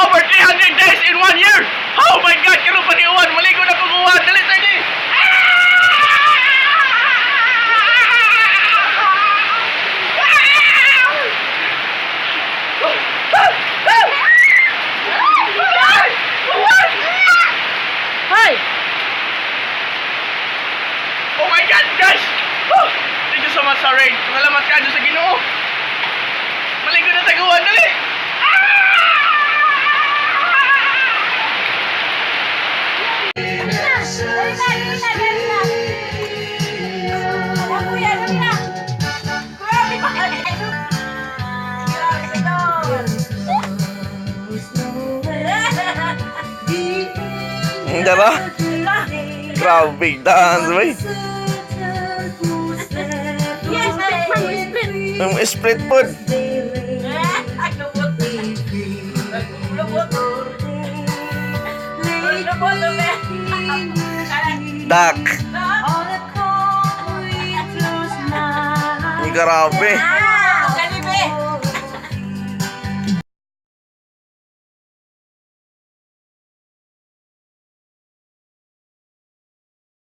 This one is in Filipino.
over 300 days in 1 year. Oh my God, kano pa ni Uwan, maligo na ko Uwan, dali tayo. Hoy! Oh my God, guys! Oh, thank you so much, Sir Rain. Salamat ka sa Ginoo. Maligo na taguan, dali! Hindi ba? Grabe dance, boy. Yung split food. Dak. Grabe.